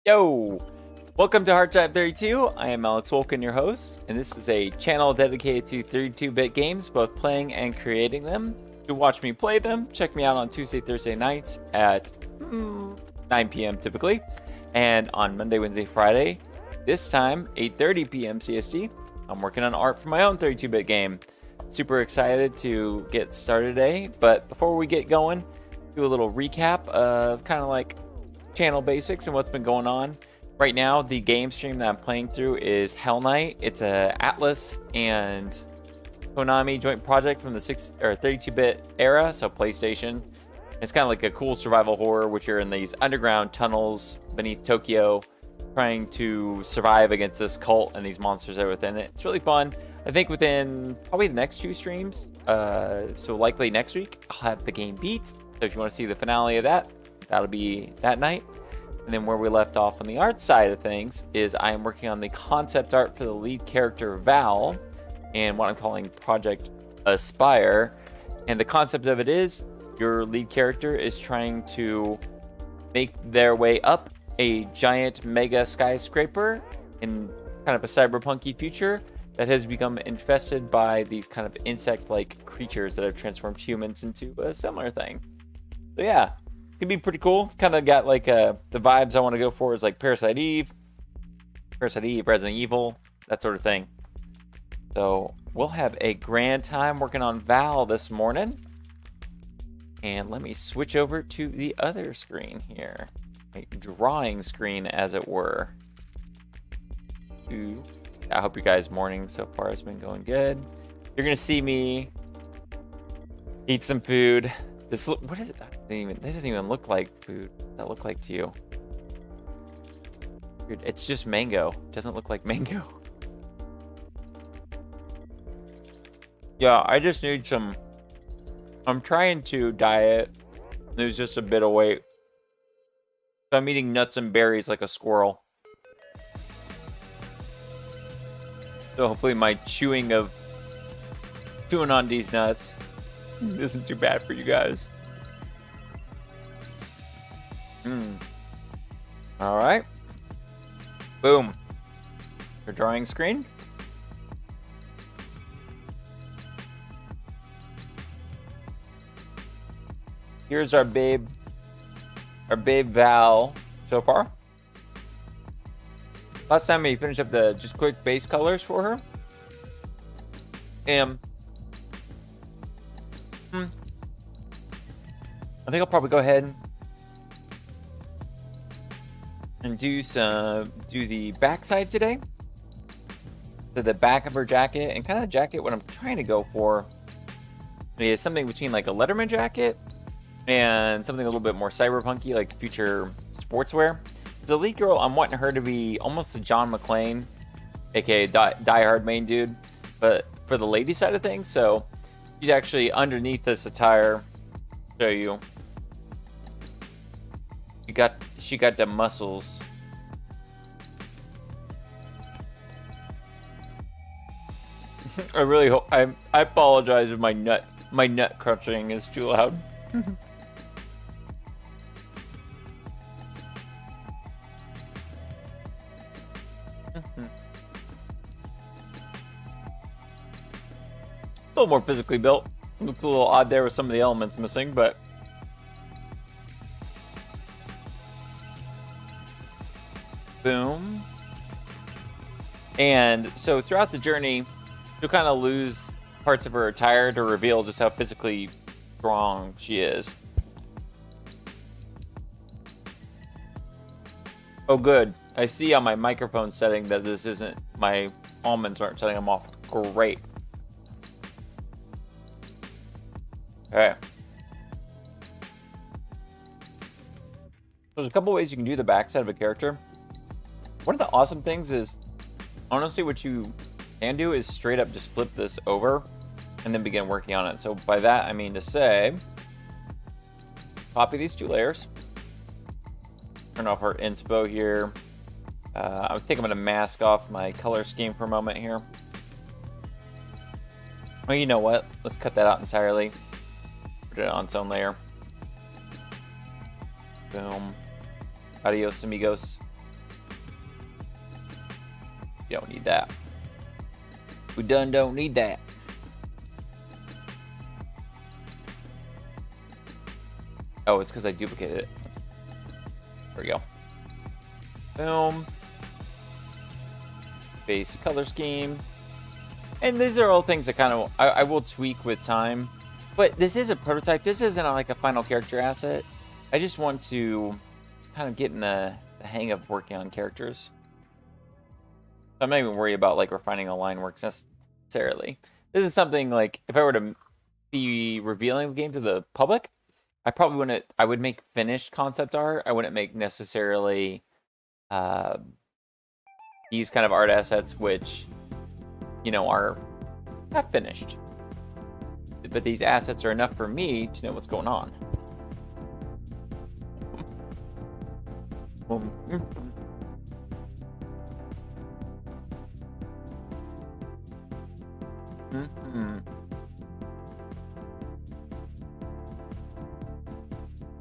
Yo! Welcome to HardTime32. I am Alex Wolkin, your host, and this is a channel dedicated to 32-bit games, both playing and creating them. To watch me play them, check me out on Tuesday, Thursday nights at 9 p.m. typically, and on Monday, Wednesday, Friday, this time 8:30 p.m. CST. I'm working on art for my own 32-bit game. Super excited to get started today, but before we get going, do a little recap of kind of like channel basics and what's been going on. Right now, the game stream that I'm playing through is Hell Knight. It's a Atlas and Konami joint project from the 32-bit era, so PlayStation. It's kind of like a cool survival horror, which you're in these underground tunnels beneath Tokyo, trying to survive against this cult and these monsters that are within it. It's really fun. I think within probably the next 2 streams, so likely next week, I'll have the game beat. So if you want to see the finale of that, that'll be that night. And then where we left off on the art side of things is I am working on the concept art for the lead character Val and what I'm calling Project Aspire. And the concept of it is your lead character is trying to make their way up a giant mega skyscraper in kind of a cyberpunky future that has become infested by these kind of insect-like creatures that have transformed humans into a similar thing. So yeah, it can be pretty cool. Kind of got like the vibes I want to go for is like Parasite Eve, Resident Evil, that sort of thing. So we'll have a grand time working on Val this morning. And let me switch over to the other screen here. A drawing screen, as it were. I hope you guys' morning so far has been going good. You're gonna see me eat some food. What is it? That doesn't even look like food. What does that look like to you? Dude, it's just mango. It doesn't look like mango. Yeah, I just need some. I'm trying to diet. Lose just a bit of weight. So I'm eating nuts and berries like a squirrel. So hopefully my chewing on these nuts isn't too bad for you guys. All right. Boom. Your drawing screen. Here's our babe Val so far. Last time we finished up the just quick base colors for her. And I think I'll probably go ahead and do the backside today. So the back of her jacket, and kind of the jacket, what I'm trying to go for is something between like a Letterman jacket and something a little bit more cyberpunky, like future sportswear. The lead girl, I'm wanting her to be almost a John McClane, aka Die Hard main dude, but for the lady side of things. So she's actually underneath this attire. Show you. She got the muscles. I really hope I apologize if my nut crunching is too loud. A little more physically built. Looks a little odd there with some of the elements missing, but boom. And so throughout the journey, you'll kind of lose parts of her attire to reveal just how physically strong she is. Oh, good. I see on my microphone setting that this isn't, my almonds aren't setting them off. Great. Alright. There's a couple ways you can do the backside of a character. One of the awesome things is, honestly, what you can do is straight up just flip this over and then begin working on it. So by that, I mean to say, copy these 2 layers. Turn off her inspo here. I think I'm going to mask off my color scheme for a moment here. Well, you know what? Let's cut that out entirely. Put it on its own layer. Boom. Adios, amigos. You don't need that. We don't need that. Oh, it's because I duplicated it. There we go. Boom. Base color scheme. And these are all things that kind of I will tweak with time. But this is a prototype. This isn't like a final character asset. I just want to kind of get in the hang of working on characters. I'm not even worried about like refining the line works necessarily. This is something like if I were to be revealing the game to the public, I probably wouldn't. I would make finished concept art. I wouldn't make necessarily these kind of art assets, which are not finished. But these assets are enough for me to know what's going on.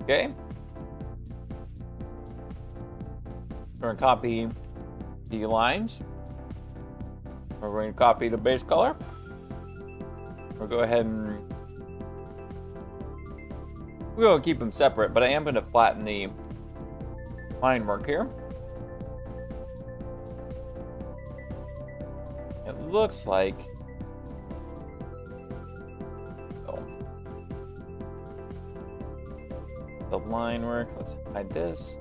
Okay. We're going to copy the lines. We're going to copy the base color. We'll go ahead and we're going to keep them separate, but I am going to flatten the line work here. It looks like the line work. Let's hide this.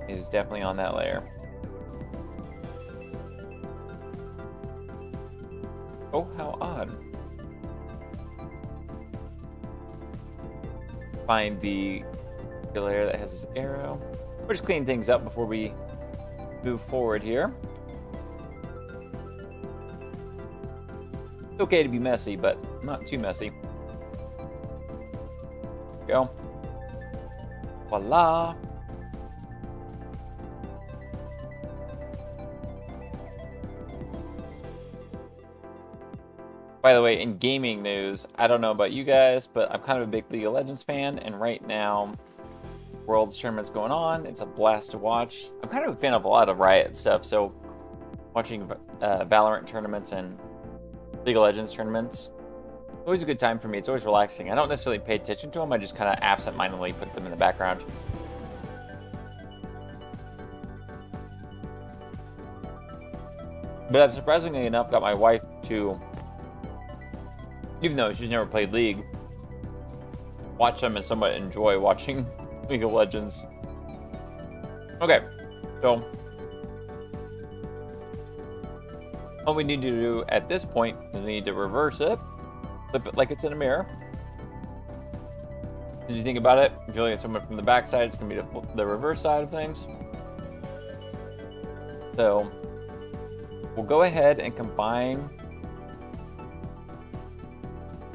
It is definitely on that layer. Oh, how odd. Find the layer that has this arrow. We're just cleaning things up before we move forward here. It's okay to be messy, but not too messy. Go. Voila. By the way, in gaming news, I don't know about you guys, but I'm kind of a big League of Legends fan, and right now, Worlds tournament's going on. It's a blast to watch. I'm kind of a fan of a lot of Riot stuff, so watching Valorant tournaments and League of Legends tournaments, always a good time for me. It's always relaxing. I don't necessarily pay attention to them. I just kind of absent-mindedly put them in the background. But I've surprisingly enough got my wife to, even though she's never played League, watch them and somewhat enjoy watching League of Legends. Okay, so all we need to do at this point is we need to reverse it, flip it like it's in a mirror. Did you think about it? If you're looking at someone from the back side, it's going to be the reverse side of things. So we'll go ahead and combine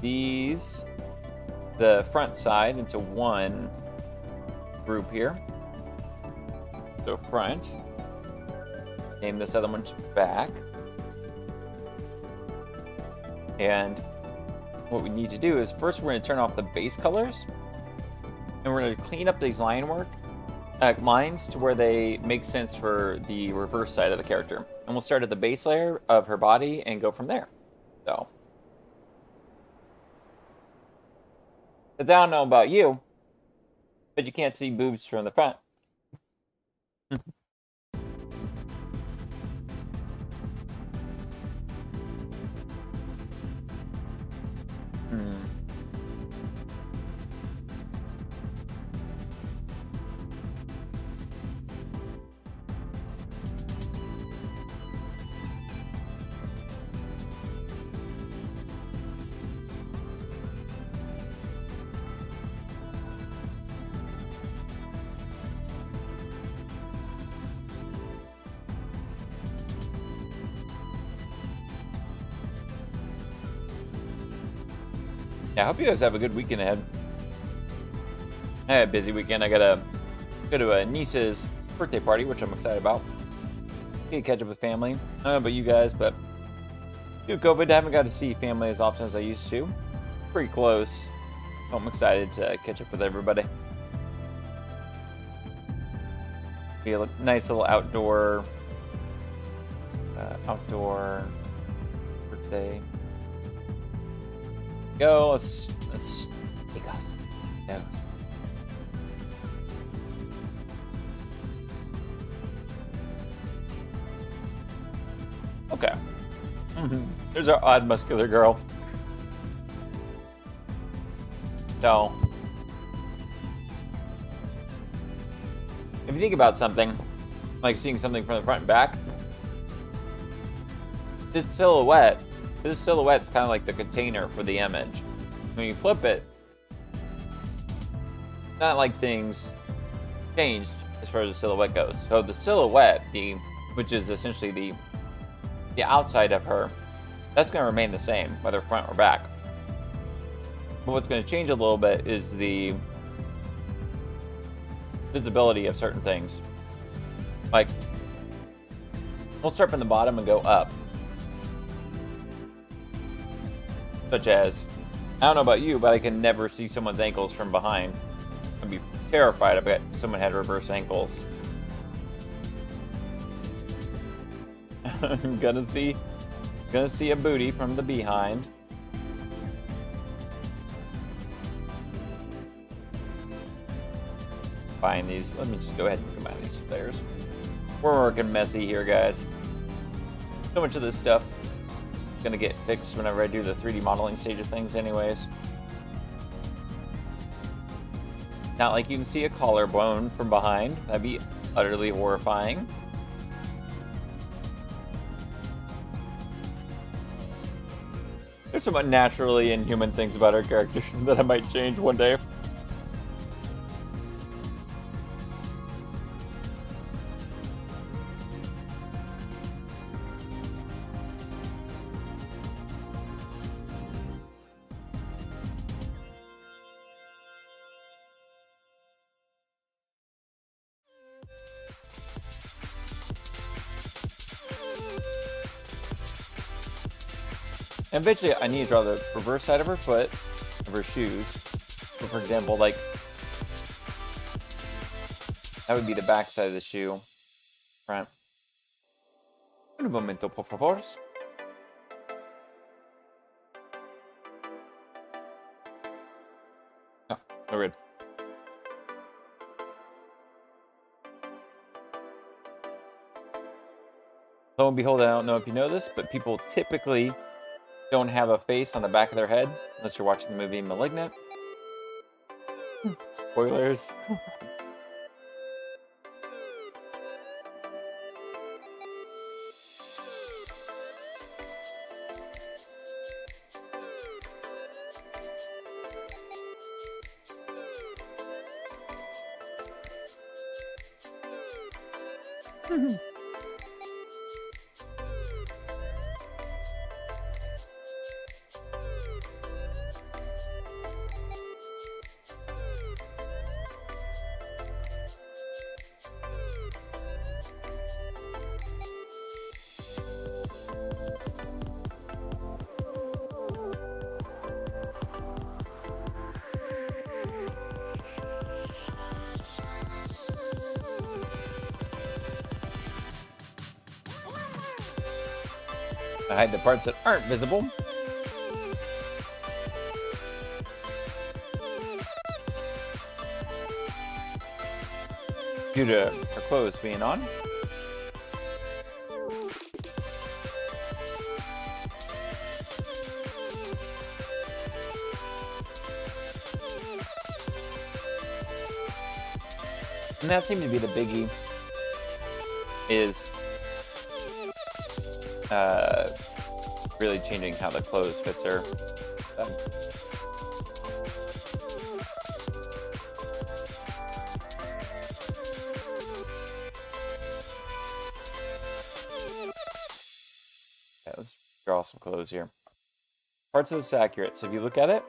the front side into one group here. So front. Name this other one back. And what we need to do is first we're going to turn off the base colors, and we're going to clean up these lines to where they make sense for the reverse side of the character. And we'll start at the base layer of her body and go from there. So I don't know about you, but you can't see boobs from the front. Yeah, I hope you guys have a good weekend ahead. I had a busy weekend. I gotta go to a niece's birthday party, which I'm excited about. Get to catch up with family. I don't know about you guys, but due to COVID, I haven't got to see family as often as I used to. Pretty close. I'm excited to catch up with everybody. Be a nice little outdoor birthday. Go. Let's take us. Yes. Okay. There's our odd muscular girl. So, if you think about something, like seeing something from the front and back, this silhouette's kind of like the container for the image. When you flip it, it's not like things changed as far as the silhouette goes. So the silhouette, which is essentially the outside of her, that's going to remain the same, whether front or back. But what's going to change a little bit is the visibility of certain things. Like, we'll start from the bottom and go up. Such as, I don't know about you, but I can never see someone's ankles from behind. I'd be terrified if someone had reverse ankles. I'm gonna see a booty from the behind. Find these. Let me just go ahead and combine these stairs. We're working messy here, guys. So much of this stuff is gonna get fixed whenever I do the 3D modeling stage of things anyways. Not like you can see a collarbone from behind. That'd be utterly horrifying. There's some unnaturally inhuman things about our character that I might change one day. And eventually I need to draw the reverse side of her foot, of her shoes. So for example, like, that would be the back side of the shoe. Front. Un momento, por favor. Oh, no good. Lo and behold, I don't know if you know this, but people typically don't have a face on the back of their head unless you're watching the movie Malignant. Spoilers. I hide the parts that aren't visible. Due to her clothes being on. And that seemed to be the biggie, is really changing how the clothes fits her. Okay, let's draw some clothes here. Parts of this accurate. So if you look at it,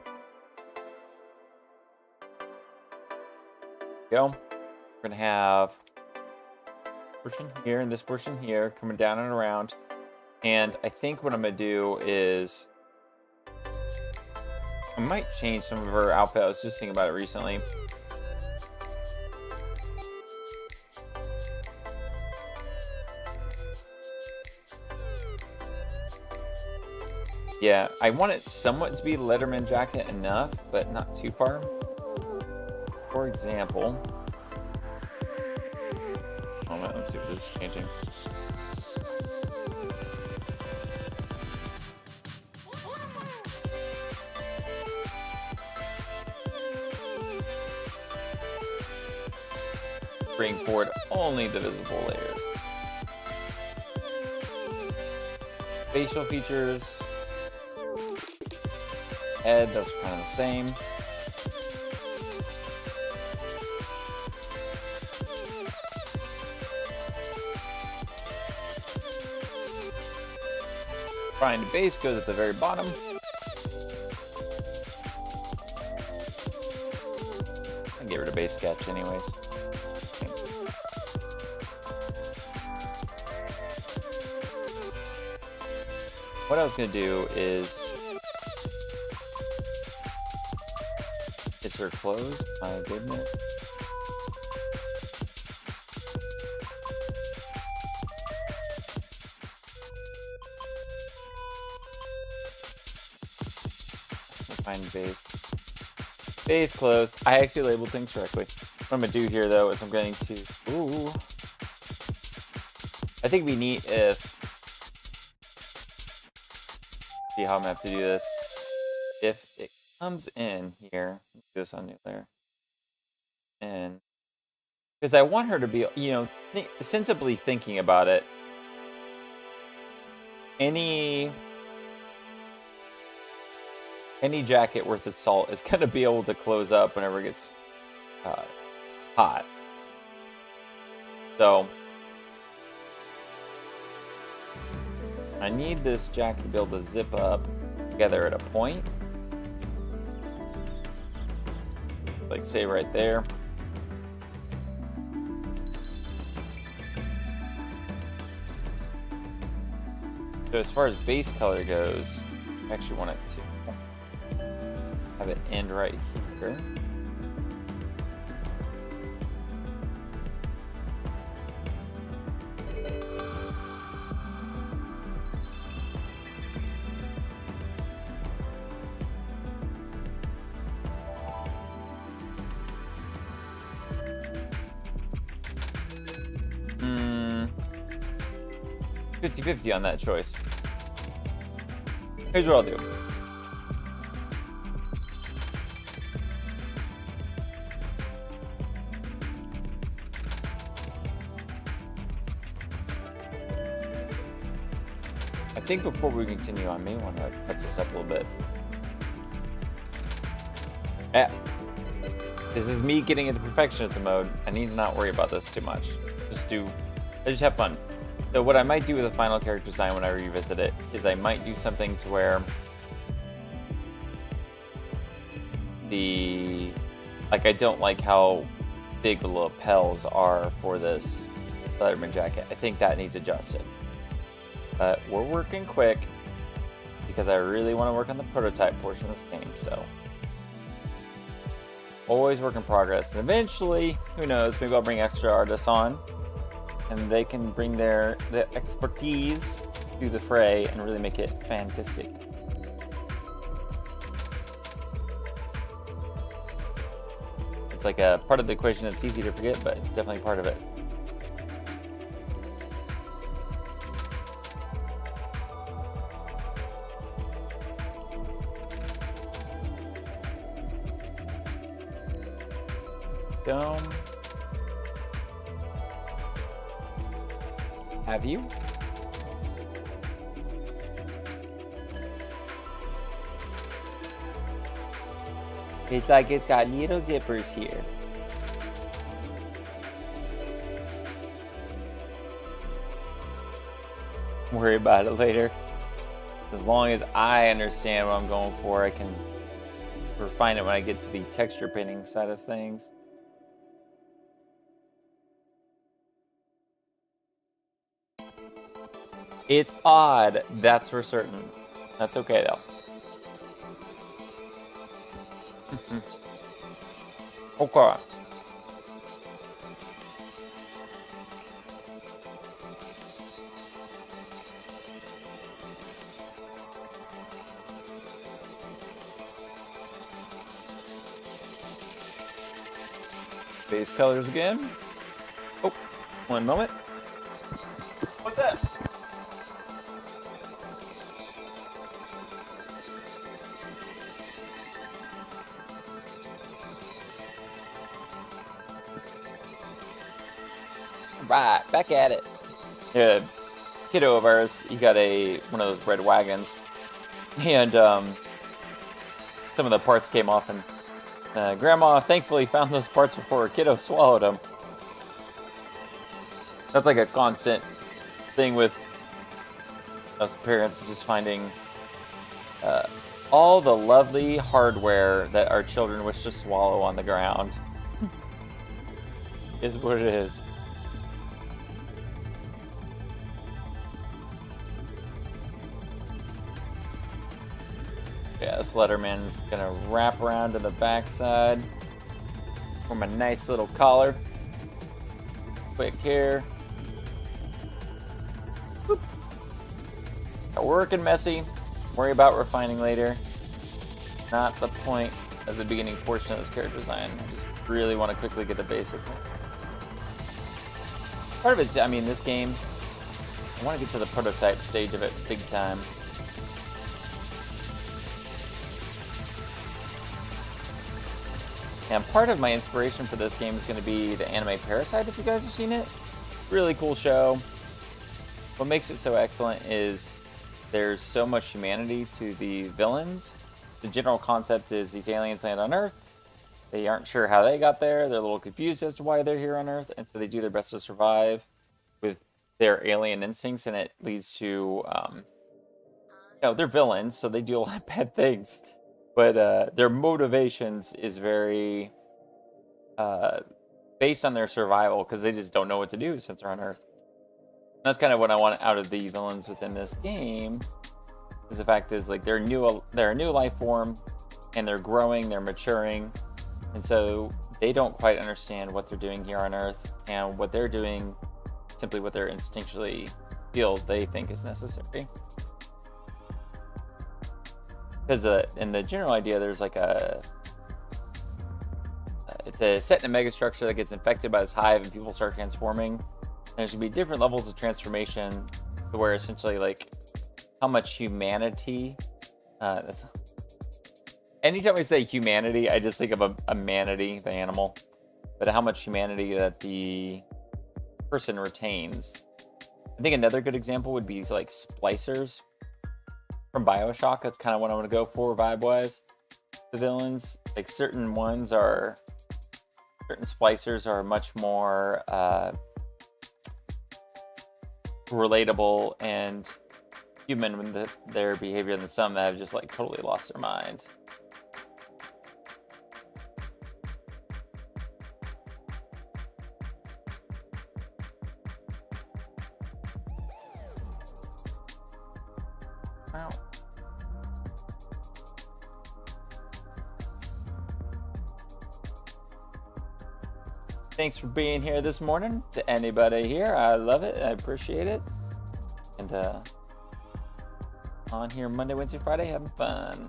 go. We're gonna have portion here and this portion here coming down and around. And I think what I'm gonna do is I might change some of her outfit. I was just thinking about it recently. Yeah, I want it somewhat to be Letterman jacket enough, but not too far. For example, let's see what this is changing. Bring forward only the visible layers. Facial features. Head, those are kind of the same. Find base goes at the very bottom. I can get rid of base sketch anyways. What I was gonna do is her clothes. My goodness. Find base. Base clothes. I actually labeled things correctly. What I'm gonna do here though is I'm going to. Ooh. I think we need if. See how I'm gonna have to do this. If it comes in here, let's do this on new layer. And because I want her to be, you know, sensibly thinking about it. Any jacket worth its salt is gonna be able to close up whenever it gets hot. So I need this jacket to be able to zip up together at a point. Like say right there. So as far as base color goes, I actually want it to have it end right here. Hmm. 50-50 on that choice. Here's what I'll do. I think before we continue, I may want to touch this up a little bit. Yeah. This is me getting into perfectionism mode. I need to not worry about this too much. I just have fun. So what I might do with the final character design when I revisit it is I might do something to where I don't like how big the lapels are for this Letterman jacket. I think that needs adjusted. But we're working quick because I really want to work on the prototype portion of this game, so always work in progress. And eventually, who knows, maybe I'll bring extra artists on and they can bring their expertise to the fray and really make it fantastic. It's like a part of the equation that's easy to forget, but it's definitely part of it. Dome. Have you? It's like it's got little zippers here. Worry about it later. As long as I understand what I'm going for, I can refine it when I get to the texture painting side of things. It's odd, that's for certain. That's okay though. Okay. Base colors again. Oh, one moment. What's that? Right, back at it. Yeah, kiddo of ours, he got one of those red wagons, and some of the parts came off, and Grandma thankfully found those parts before her kiddo swallowed them. That's like a constant thing with us parents, just finding all the lovely hardware that our children wish to swallow on the ground. Is what it is. Yeah, this Letterman's gonna wrap around to the backside. Form a nice little collar. Quick here. Boop. Working messy. Worry about refining later. Not the point of the beginning portion of this character design. I just really want to quickly get the basics in. Part of it's, I mean, this game, I want to get to the prototype stage of it big time. And part of my inspiration for this game is going to be the anime Parasite, if you guys have seen it. Really cool show. What makes it so excellent is there's so much humanity to the villains. The general concept is these aliens land on Earth. They aren't sure how they got there. They're a little confused as to why they're here on Earth. And so they do their best to survive with their alien instincts. And it leads to, you know, they're villains, so they do a lot of bad things. But their motivations is very based on their survival, because they just don't know what to do since they're on Earth. And that's kind of what I want out of the villains within this game. Is the fact is, like, they're a new life form, and they're growing, they're maturing, and so they don't quite understand what they're doing here on Earth, and what they're doing, simply what they're instinctually feel they think is necessary. Because in the general idea, there's like it's set in a megastructure that gets infected by this hive, and people start transforming. And there's gonna be different levels of transformation, to where essentially, like, how much humanity. Anytime I say humanity, I just think of a manatee, the animal, but how much humanity that the person retains. I think another good example would be like splicers from BioShock. That's kind of what I'm going to go for vibe-wise. The villains, like certain splicers are much more relatable and human with their behavior than some that have just like totally lost their mind. Wow. Thanks for being here this morning. To anybody here, I love it. I appreciate it. And on here Monday, Wednesday, Friday, having fun.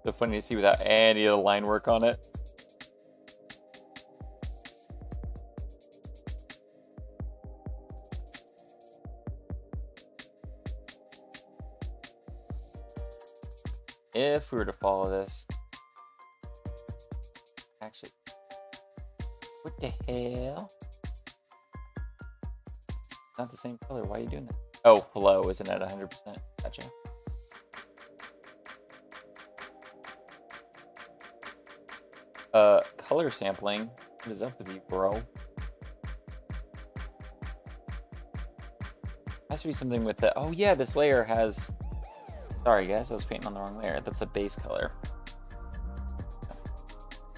So funny to see without any of the line work on it. If we were to follow this, actually, what the hell? Not the same color. Why are you doing that? Oh, flow isn't at 100%. Gotcha. Color sampling. What is up with you, bro? Has to be something with the. Oh yeah, this layer has. Sorry guys, I was painting on the wrong layer. That's a base color.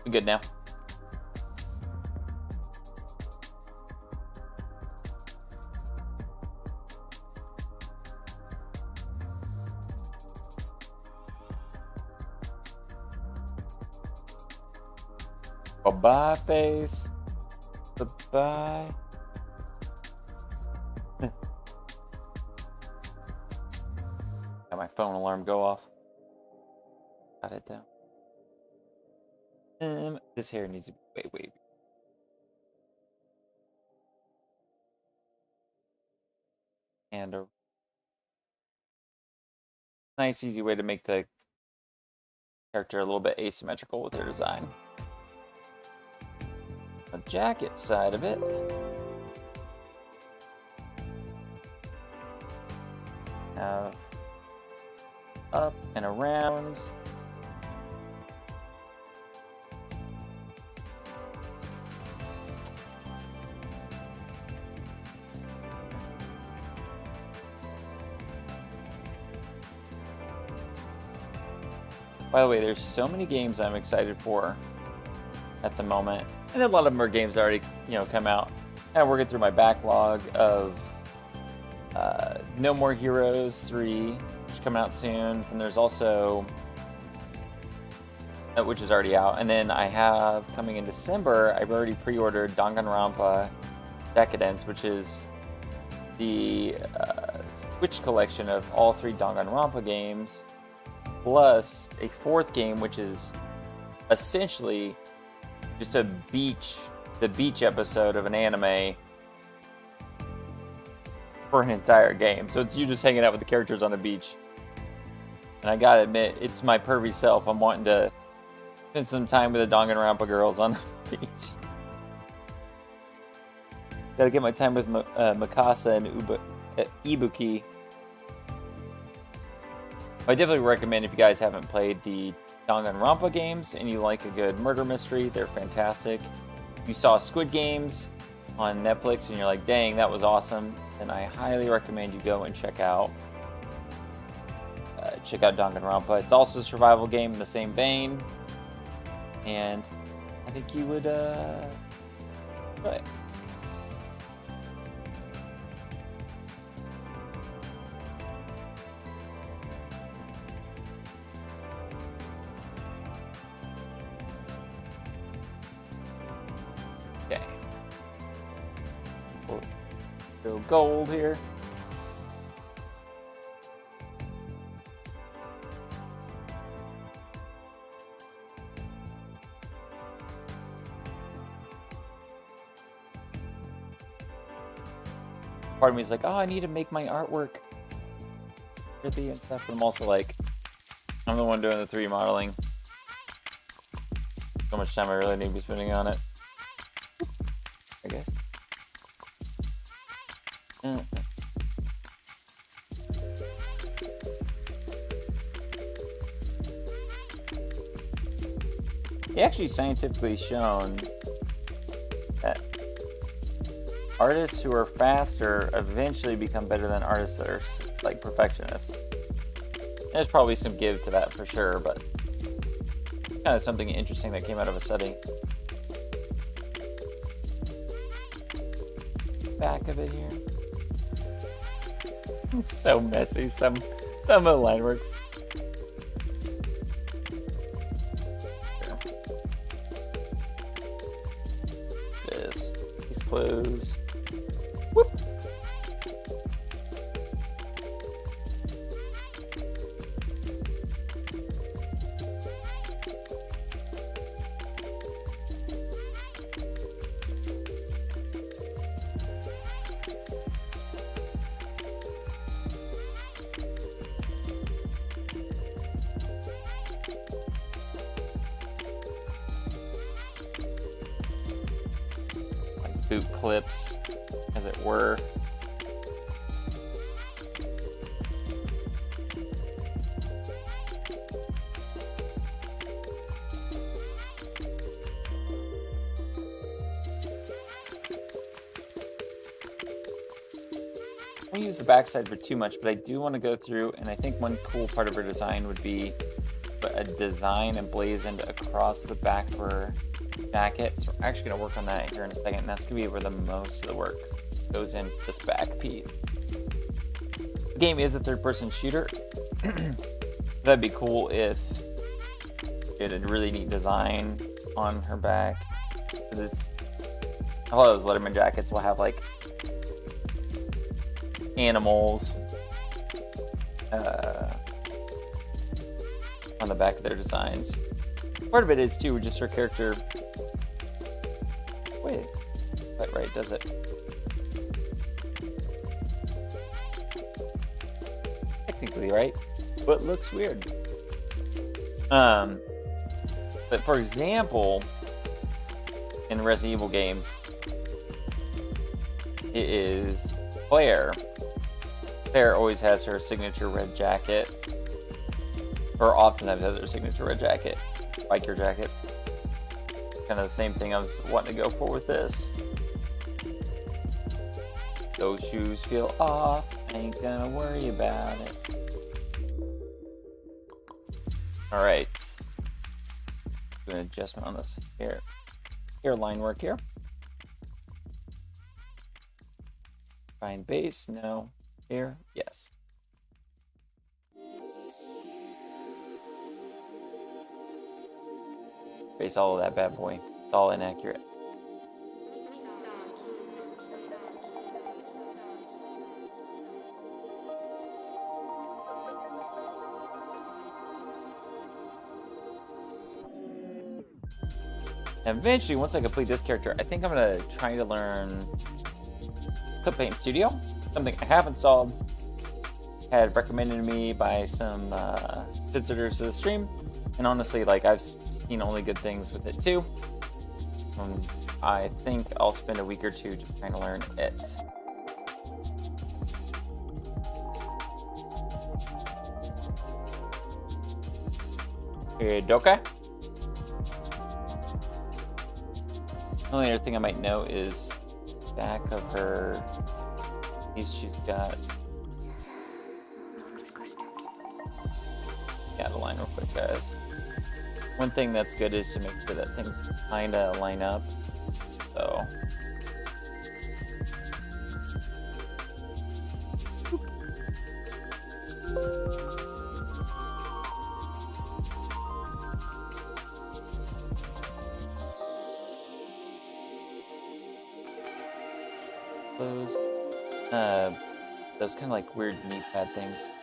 We good now? Bye-bye, face. Bye-bye. Got my phone alarm go off. Got it down. This hair needs to be way wavy. And a nice, easy way to make the character a little bit asymmetrical with their design. The jacket side of it. Have up and around. By the way, there's so many games I'm excited for at the moment. And a lot of them are games that already, come out. I'm working through my backlog of No More Heroes 3, which is coming out soon. And there's also, which is already out. And then I have, coming in December, I've already pre-ordered Danganronpa Decadence, which is the Switch collection of all 3 Danganronpa games, plus a 4th game, which is essentially just the beach episode of an anime for an entire game. So it's you just hanging out with the characters on the beach. And I gotta admit, it's my pervy self. I'm wanting to spend some time with the Danganronpa girls on the beach. Gotta get my time with Mikasa and Ibuki. I definitely recommend, if you guys haven't played the Danganronpa games and you like a good murder mystery, they're fantastic. If you saw Squid Games on Netflix and you're like, dang, that was awesome, then I highly recommend you go and check out Danganronpa. It's also a survival game in the same vein, and I think you would enjoy it. Okay. Go gold here. Part of me is like, oh, I need to make my artwork pretty and stuff. But I'm also like, I'm the one doing the 3D modeling. So much time I really need to be spending on it, I guess. It's actually scientifically shown that artists who are faster eventually become better than artists that are like perfectionists. There's probably some give to that for sure, but kind of something interesting that came out of a study. Back of it here. It's so messy. Some of the line works. These clothes. Whoop. Boot clips, as it were. I don't use the backside for too much, but I do want to go through, and I think one cool part of her design would be a design emblazoned across the back of her jacket. So we're actually going to work on that here in a second, and that's going to be where the most of the work goes in this back piece. The game is a third-person shooter. That'd be cool if it had a really neat design on her back. Because it's a lot of those Letterman jackets will have like animals on the back of their designs. Part of it is too just her character. Wait, quite right, does it? Technically right, but looks weird. But for example, in Resident Evil games, it is Claire. Claire always has her signature red jacket, or oftentimes has her signature red jacket, biker jacket. Kind of the same thing I was wanting to go for with this. Those shoes feel off, ain't gonna worry about it. Alright. Do an adjustment on this hairline work here. Find base, no. Here, yes. Base all of that bad boy. It's all inaccurate. And eventually, once I complete this character, I think I'm gonna try to learn Clip Paint Studio. Something I have installed, had recommended to me by some visitors to the stream, and honestly, like, I've seen only good things with it too. I think I'll spend a week or two just trying to learn it. Okay. The only other thing I might know is back of her. She's got. Yeah, the line real quick, guys. One thing that's good is to make sure that things kinda line up. So. Those kind of like weird knee pad things.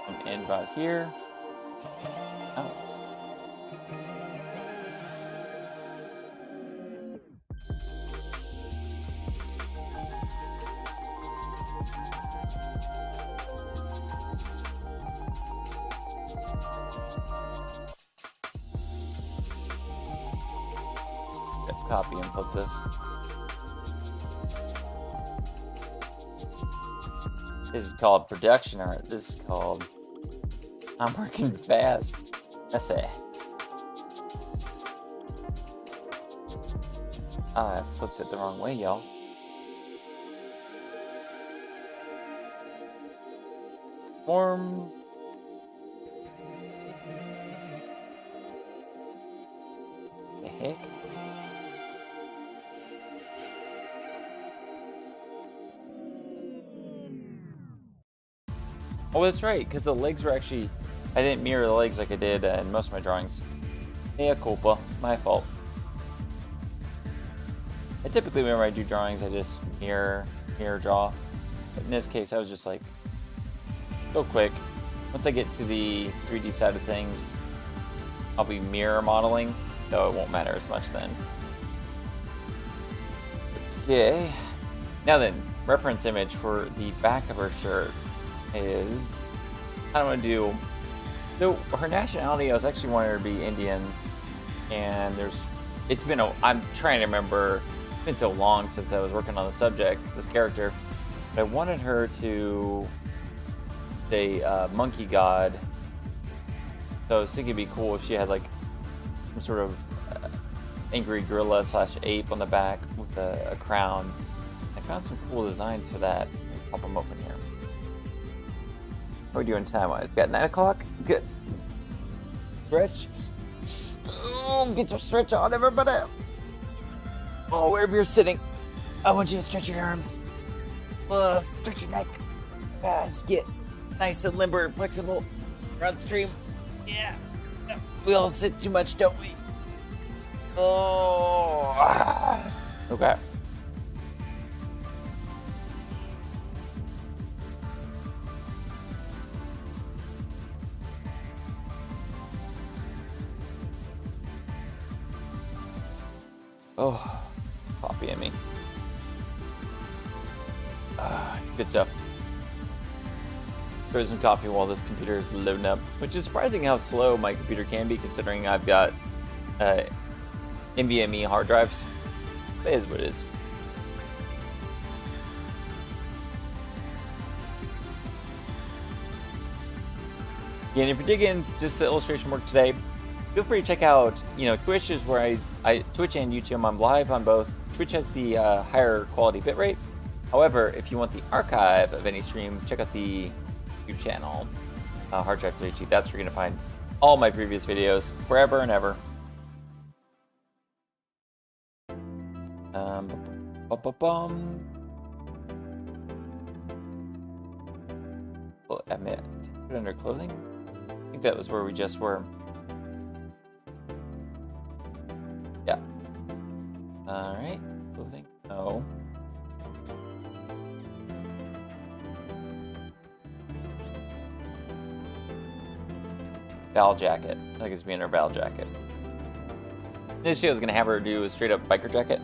Come in about here. Out. Copy and put this. This is called production art. This is called I'm working fast. Essay. I flipped it the wrong way, y'all. Form. The heck? Oh, that's right, because the legs were actually... I didn't mirror the legs like I did in most of my drawings. Mea culpa. My fault. I typically, whenever I do drawings, I just mirror draw. But in this case, I was just like, go quick. Once I get to the 3D side of things, I'll be mirror modeling, so it won't matter as much then. Okay. Now then, reference image for the back of her shirt is, I don't want to do, so her nationality, I was actually wanting her to be Indian, and I'm trying to remember, it's been so long since I was working on the subject, this character, but I wanted her to say monkey god, so I was thinking it'd be cool if she had like some sort of angry gorilla / ape on the back with a crown. I found some cool designs for that. I'll pop them open here. How are we doing time-wise? Got 9 o'clock? Good. Stretch. Oh, get your stretch on, everybody. Oh, wherever you're sitting, I want you to stretch your arms. Stretch your neck. Just get nice and limber and flexible. Run stream. Yeah. We all sit too much, don't we? Oh. Okay. Oh, coffee in me. Good stuff. Throw some coffee while this computer is loading up, which is surprising how slow my computer can be considering I've got NVMe hard drives. It is what it is. Yeah, and if you're digging just the illustration work today, feel free to check out, Twitch is where Twitch and YouTube, I'm live on both. Twitch has the higher quality bitrate. However, if you want the archive of any stream, check out the YouTube channel, Hard Drive 32. That's where you're going to find all my previous videos, forever and ever. Well, admit, put it under clothing. I think that was where we just were. Yeah. All right, clothing. No. Val jacket. I think it's being her Val jacket. This year I was gonna have her do a straight up biker jacket.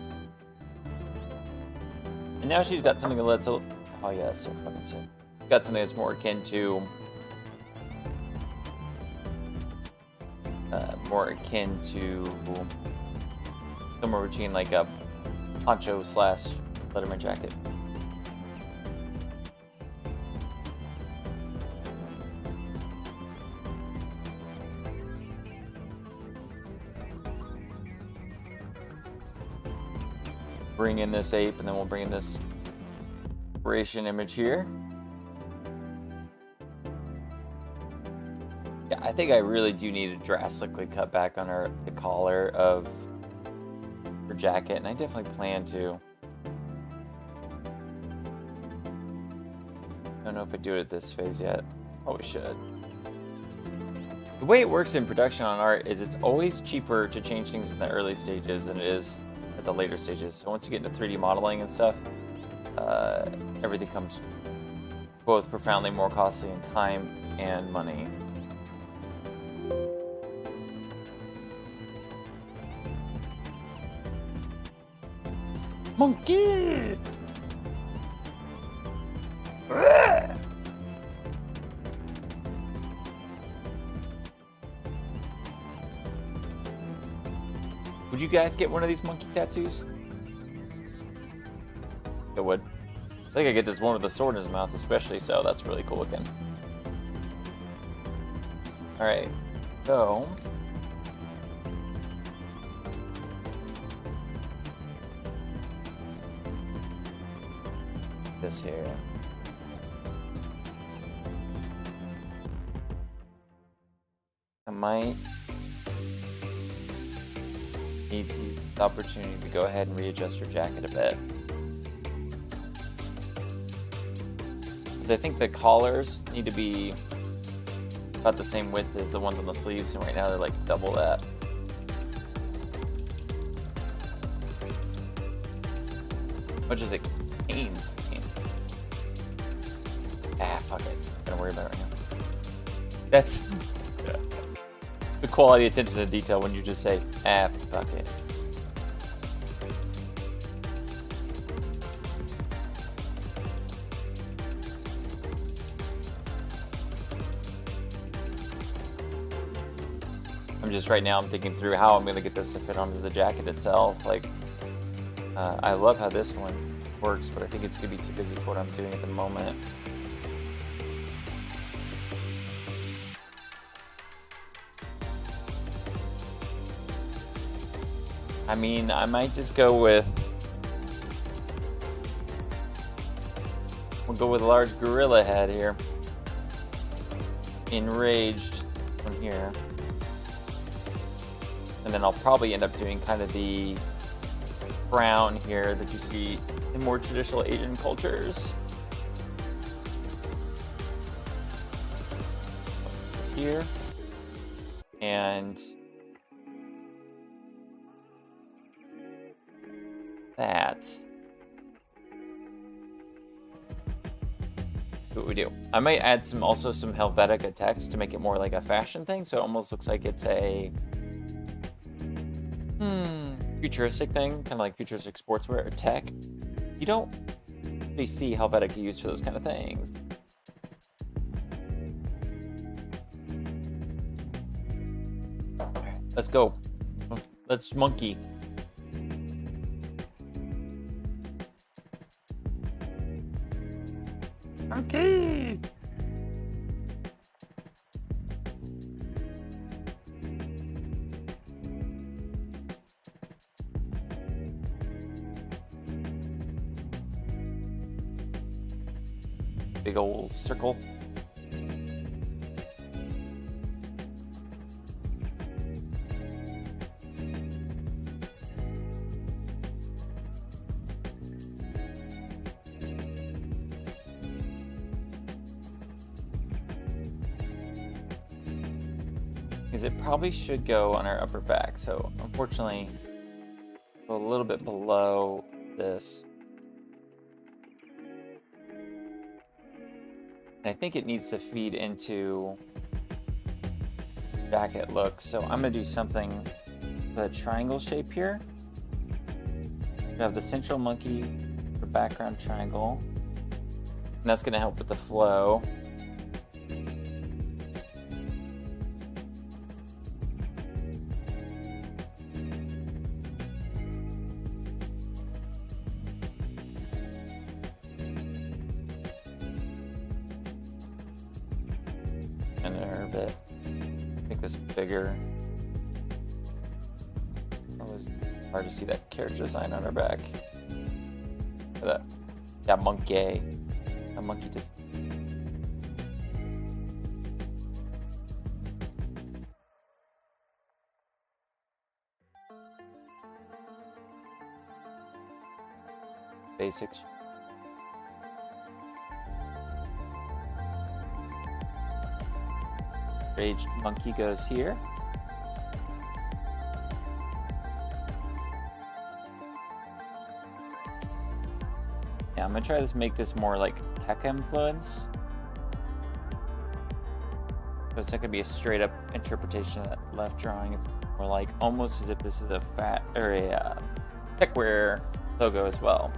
And now she's got something that's oh yeah, that's so fucking sick. Got something that's more akin to somewhere between like a poncho / Letterman jacket. Bring in this ape, and then we'll bring in this inspiration image here. Yeah, I think I really do need to drastically cut back on the collar of her jacket, and I definitely plan to. Don't know if I do it at this phase yet. Probably should. The way it works in production on art is it's always cheaper to change things in the early stages than it is at the later stages. So once you get into 3D modeling and stuff, everything comes both profoundly more costly in time and money. Monkey! Would you guys get one of these monkey tattoos? I would. I think I get this one with a sword in his mouth, especially so. That's really cool looking. Alright, so this here. I might need the opportunity to go ahead and readjust your jacket a bit. Because I think the collars need to be about the same width as the ones on the sleeves, and right now they're like double that. Much as it pains me. Ah, fuck it. I'm gonna worry about it right now. That's the quality, attention to detail when you just say, ah, fuck it. Right now I'm thinking through how I'm going to get this to fit onto the jacket itself. Like, I love how this one works, but I think it's going to be too busy for what I'm doing at the moment. I mean, I might just go with... We'll go with a large gorilla head here. Enraged from here. And then I'll probably end up doing kind of the frown here that you see in more traditional Asian cultures. Here. And that. What we do. I might add some Helvetica text to make it more like a fashion thing, so it almost looks like it's a futuristic thing, kind of like futuristic sportswear or tech, you don't really see how bad it could be used for those kind of things. Let's go. Let's monkey. Okay. Big old circle. Because it probably should go on our upper back, so unfortunately go a little bit below this. And I think it needs to feed into jacket look, so I'm gonna do something with a triangle shape here. We have the central monkey for background triangle, and that's gonna help with the flow. A bit. Make this bigger. Always hard to see that character design on our back. That monkey. That monkey just. Basics. Rage monkey goes here. Yeah, I'm gonna try to make this more like tech influence. So it's not gonna be a straight up interpretation of that left drawing. It's more like almost as if this is a techwear logo as well.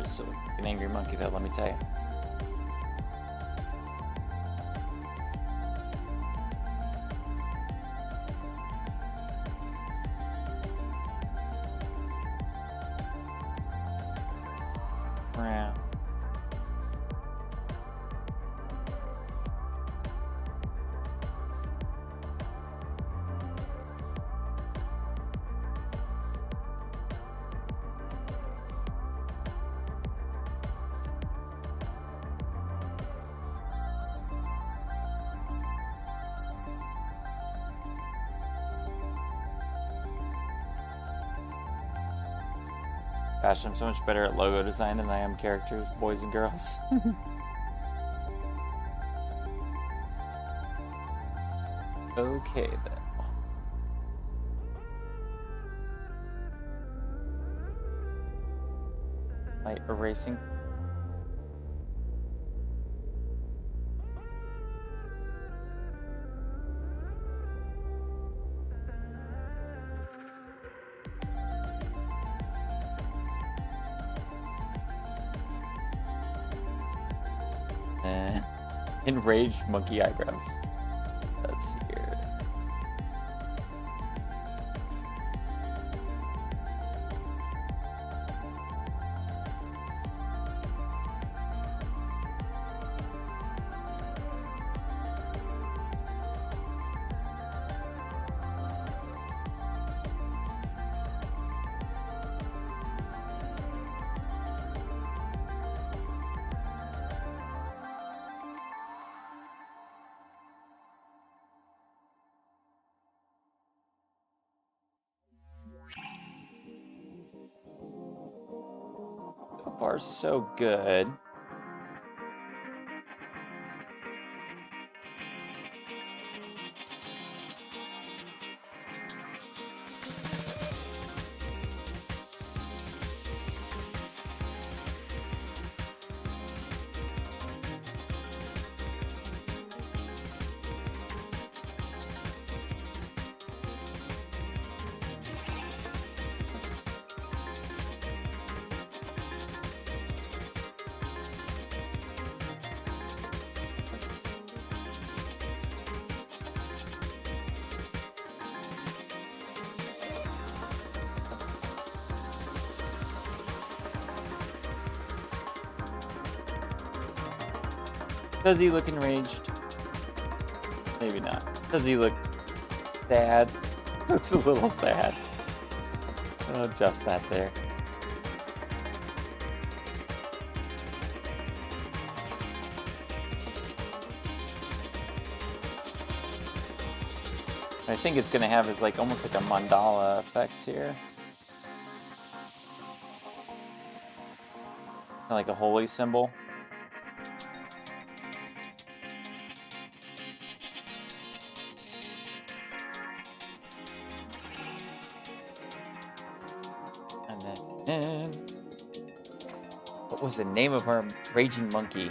So an angry monkey though, let me tell you. Yeah. Gosh, I'm so much better at logo design than I am characters, boys and girls. Okay then. By erasing. Enraged monkey eyebrows. Let's see here. So far, so good. Does he look enraged? Maybe not. Does he look sad? Looks a little sad. I'll adjust that there. I think it's gonna have is like almost like a mandala effect here. Kind of like a holy symbol. And then, what was the name of our raging monkey?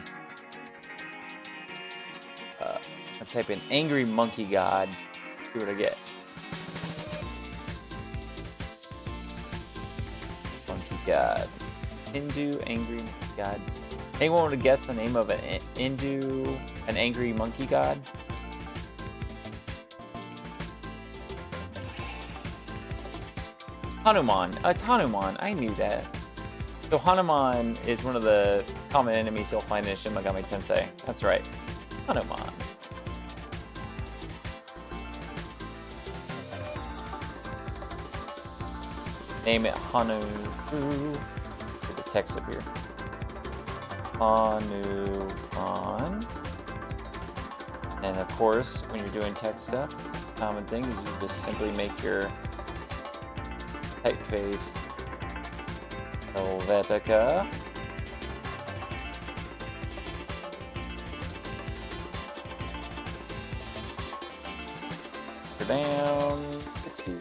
I type in angry monkey god. See what I get. Monkey god. Hindu angry monkey god. Anyone want to guess the name of an Hindu, an angry monkey god? Hanuman. Oh, it's Hanuman. I knew that. So Hanuman is one of the common enemies you'll find in Shin Megami Tensei. That's right. Hanuman. Name it Hanu. Put the text up here. Hanuman. And of course, when you're doing text stuff, the common thing is you just simply make your typeface Helvetica. Go down 60.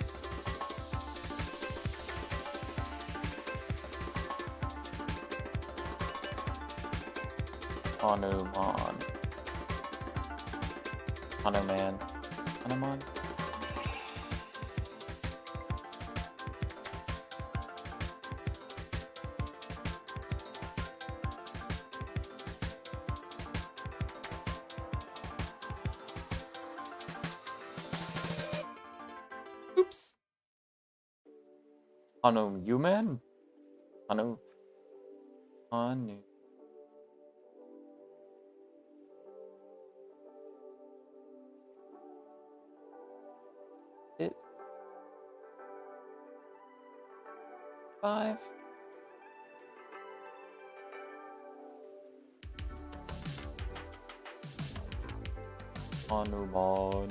Hanuman. Hanuman. Hanuman. Oops. Hanuman? Hanu. It. 5. Hanuman.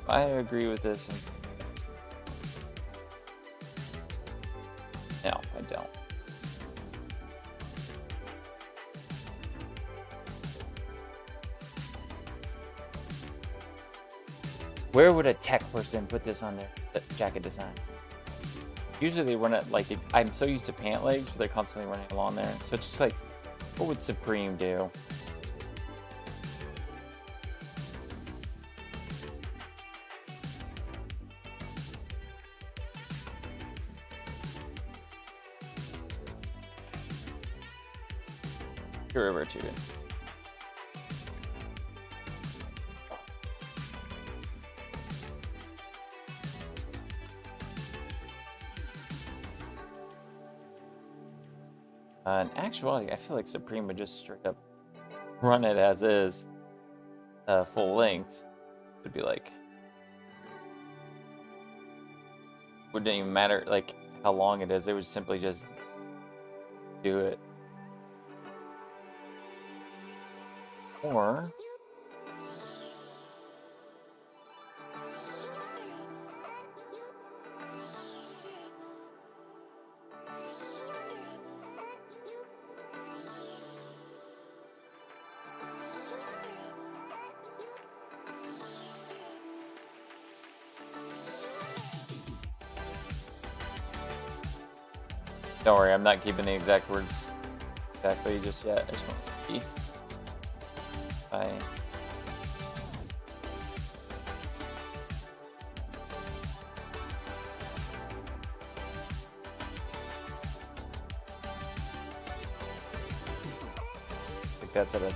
I agree with this. No, I don't. Where would a tech person put this on their jacket design? Usually they run it like, I'm so used to pant legs, but they're constantly running along there. So it's just like, what would Supreme do? River too. In actuality, I feel like Supreme would just straight up run it as is, full length. It'd be like, wouldn't even matter like how long it is. They would simply just do it. Or don't worry, I'm not keeping the exact words exactly just yet. I just want to see. Bye. I think that's it.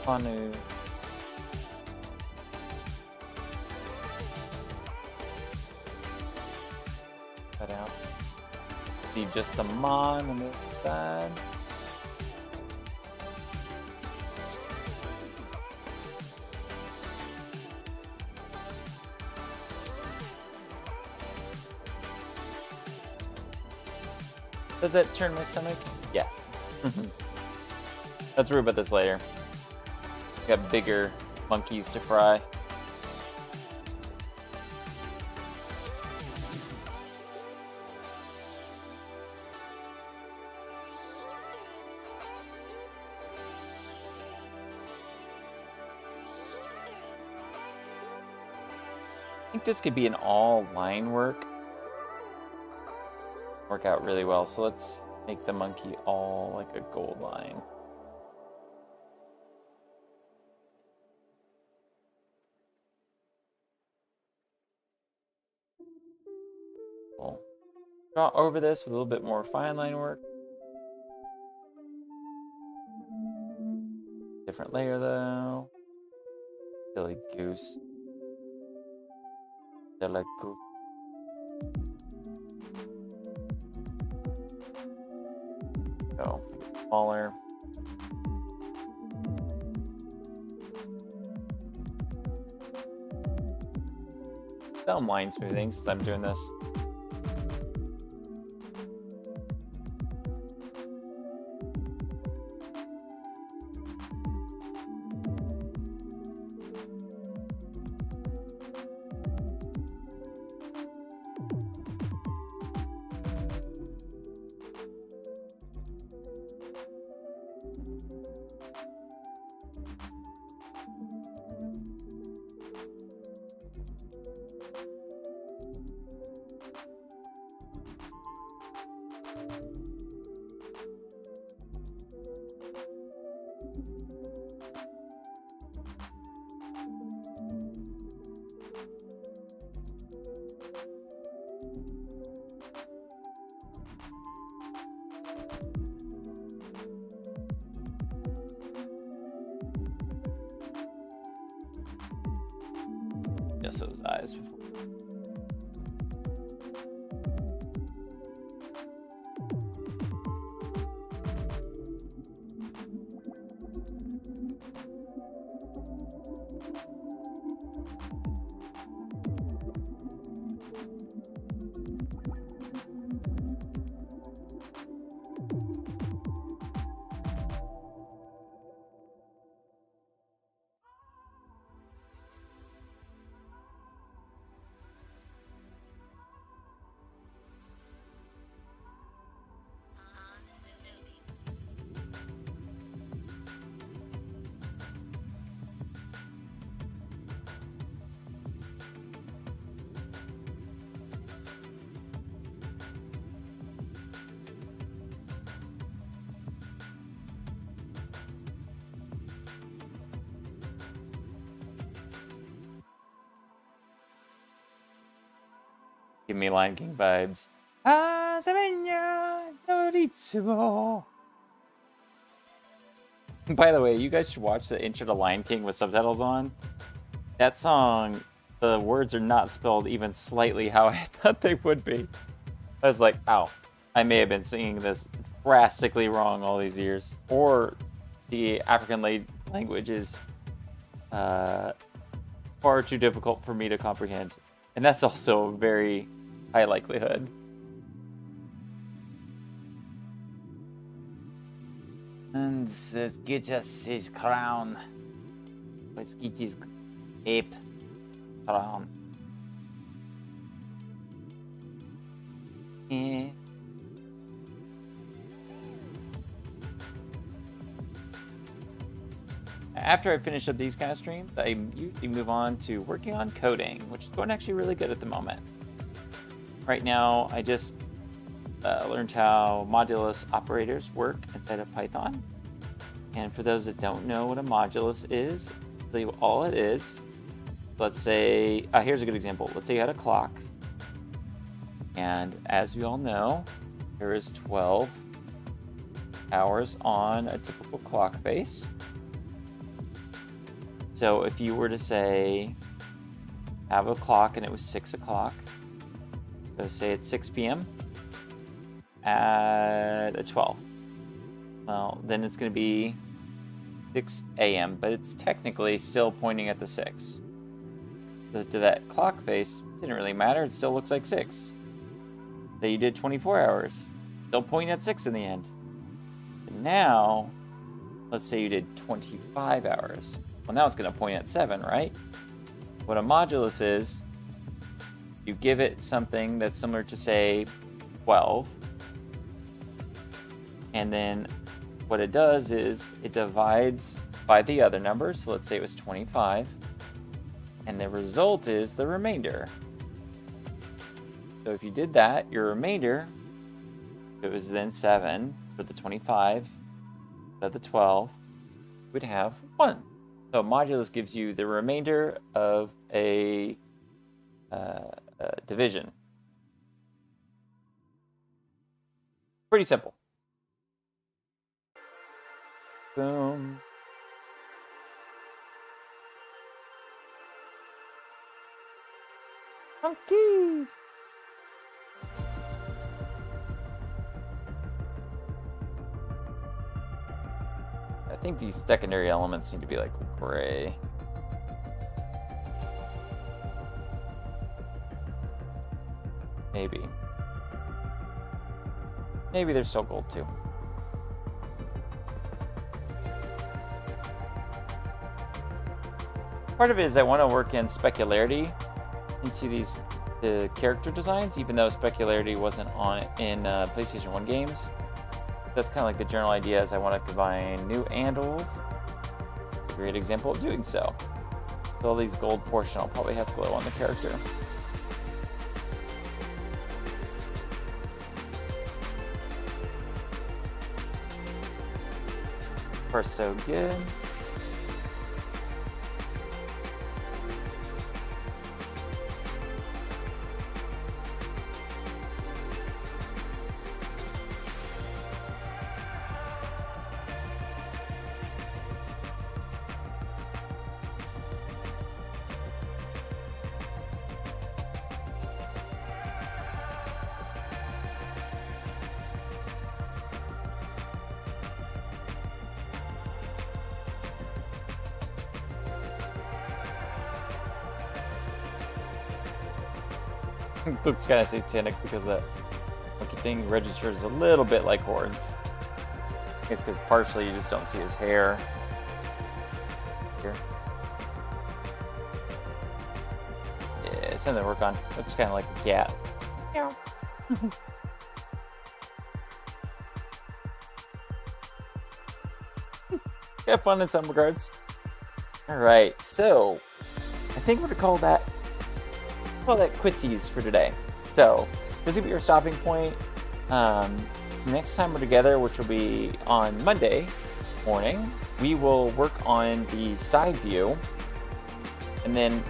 Hanu. cut out. Leave just the mon on the side. Does that turn my stomach? Yes. Let's worry about this later. Got bigger monkeys to fry. I think this could be an all line work out really well. So let's make the monkey all like a gold line. We'll draw over this with a little bit more fine line work. Different layer though. Silly goose. Silly goose. Go smaller. Some line smoothing since I'm doing this. Just those eyes. Give me Lion King vibes. By the way, you guys should watch the intro to Lion King with subtitles on. That song, the words are not spelled even slightly how I thought they would be. I was like, ow, I may have been singing this drastically wrong all these years. Or the African language is far too difficult for me to comprehend. And that's also a very high likelihood. And let's get us his crown. Let's get his ape crown. Eh. After I finish up these kind of streams, I usually move on to working on coding, which is going actually really good at the moment. Right now, I just learned how modulus operators work inside of Python. And for those that don't know what a modulus is, I'll tell you all it is. Let's say, here's a good example. Let's say you had a clock. And as we all know, there is 12 hours on a typical clock face. So if you were to say, have a clock and it was 6 o'clock, So say it's 6 p.m. at a 12. Well, then it's going to be 6 a.m., but it's technically still pointing at the 6. So to that clock face, didn't really matter. It still looks like 6. So you did 24 hours. Still pointing at 6 in the end. And now, let's say you did 25 hours. Well, now it's going to point at 7, right? What a modulus is, you give it something that's similar to, say, 12. And then what it does is it divides by the other number. So let's say it was 25. And the result is the remainder. So if you did that, your remainder, if it was then 7 for the 25, of the 12, would have 1. So modulus gives you the remainder of a division. Pretty simple. Boom. Funky. I think these secondary elements seem to be like gray. Maybe. Maybe they're still gold too. Part of it is I want to work in specularity into the character designs, even though specularity wasn't on in PlayStation 1 games. That's kind of like the general idea, is I want to combine new and old. A great example of doing so. So all these gold portion I'll probably have to glow on the character. Far so good. Looks kind of satanic because that monkey thing registers a little bit like horns. I guess because partially you just don't see his hair. Here. Yeah, it's something to work on. Looks kind of like a cat. Meow. Have fun in some regards. Alright, so I think we're going to call that quitsies for today. So this will be your stopping point. Next time we're together, which will be on Monday morning, we will work on the side view, and then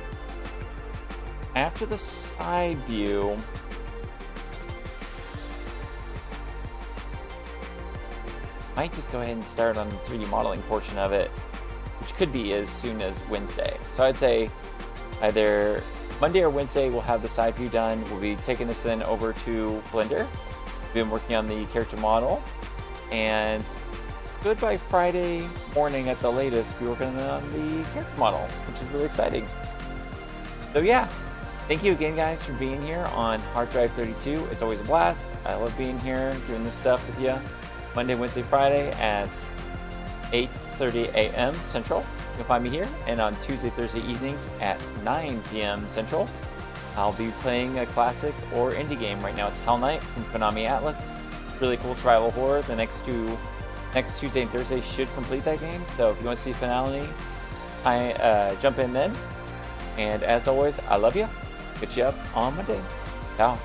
after the side view, might just go ahead and start on the 3D modeling portion of it, which could be as soon as Wednesday. So I'd say either Monday or Wednesday we'll have the side view done. We'll be taking this then over to Blender. We've been working on the character model, and good by Friday morning at the latest, we're working on the character model, which is really exciting. So yeah, thank you again guys for being here on Hard Drive 32. It's always a blast. I love being here, doing this stuff with you. Monday, Wednesday, Friday at 8:30 a.m. Central. You can find me here, and on Tuesday, Thursday evenings at 9 p.m. Central. I'll be playing a classic or indie game. Right now it's Hell Knight from Konami Atlas. Really cool survival horror. The next Tuesday and Thursday should complete that game. So if you want to see finale, jump in then. And as always, I love you. Get you up on Monday. Ciao.